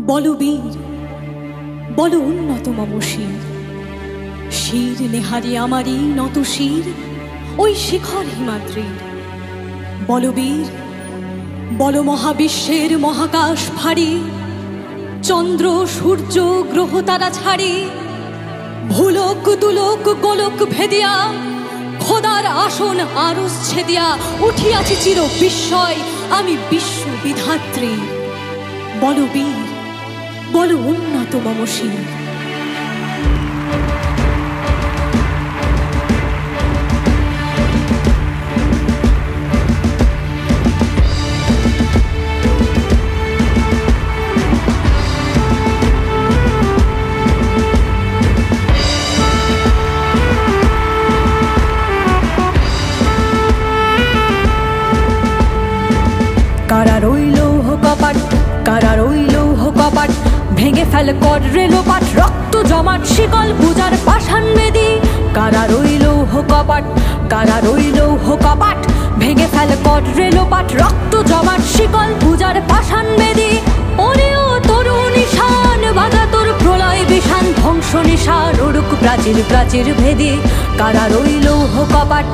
বলো বীর, বলো উন্নত মম শির, শির নেহারি আমারই নত শির ওই শিখর হিমাদ্রির। বলো বীর, বলো মহাবিশ্বের মহাকাশ ভারী, চন্দ্র সূর্য গ্রহ তারা ছাড়ি, ভুলোক দুলোক গোলক ভেদিয়া খোদার আসন আরস ছেদিয়া উঠিয়াছি চির বিস্ময় আমি বিশ্ব বিধাত্রী। বলো বীর, বলো উন্নত মম শির। কারা রইল কপাট, কারা রইল কপাট, ভেঙে ফেল কর রেলোপাট, রক্ত জমাট শিকল পূজার পাষাণ বেদী। কারা রইল কপাট, কারা রইল কপাট, ভেঙে ফেল কর রেলোপাট, রক্ত জমাট শিকল পূজার পাষাণ বেদী। ওরেও তরু নিশান বাধা তোর প্রলয় বিষান, ধ্বংস নিশান উড়ুক প্রাচীর প্রাচীর ভেদী। কারা রইল কপাট,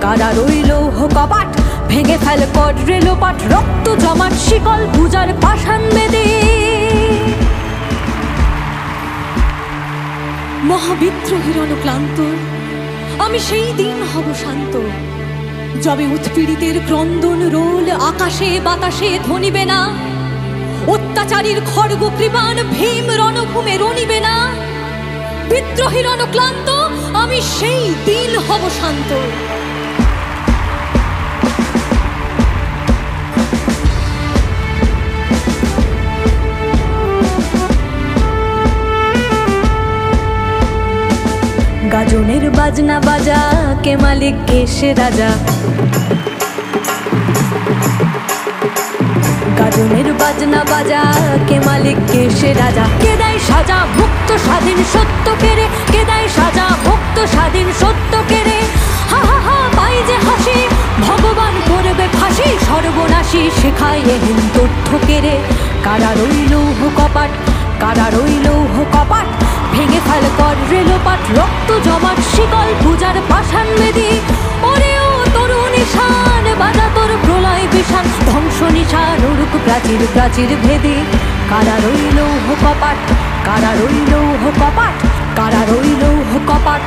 কারা রইল কপাট, ভেঙে ফেল কর রেলোপাট, রক্ত জমাট শিকল পূজার পাষাণ বেদী। মহাবিদ্রোহীর অনুক্লান্ত আমি সেই দিন হব শান্ত, যবে উৎপীড়িতের ক্রন্দন রোল আকাশে বাতাসে ধ্বনিবে না, অত্যাচারীর খড়গ কৃপান ভীম রণভূমে রণিবে না। বিদ্রোহীর অনুক্লান্ত আমি সেই দিন হব শান্ত। গাজনের বাজনা বাজা, কে মালিক কে সে রাজা। গাজনের বাজনা বাজা, কে মালিক কে সে রাজা। কে দেয় সাজা মুক্ত স্বাধীন সত্য কেড়ে, কে দেয় সাজা মুক্ত স্বাধীন সত্য কেড়ে। হা হা হা পাই যে হাসি, ভগবান করবে ফাঁসি সর্বনাশী শেখায় এহেন তথ্য কেড়ে। কারা রইল কপাট, কারা রইল কপাট, ভেঙে ফেল কর রেলোপাট, রক্ত জমাট শিকল পূজার পাষাণ বেদী। ওরেও তরু নিশান বাধা তোর প্রলয় বিষান, ধ্বংস নিশান উড়ুক প্রাচীর প্রাচীর ভেদী। কারা রইল কপাট, কারা রইল কপাট, কারা রইল কপাট।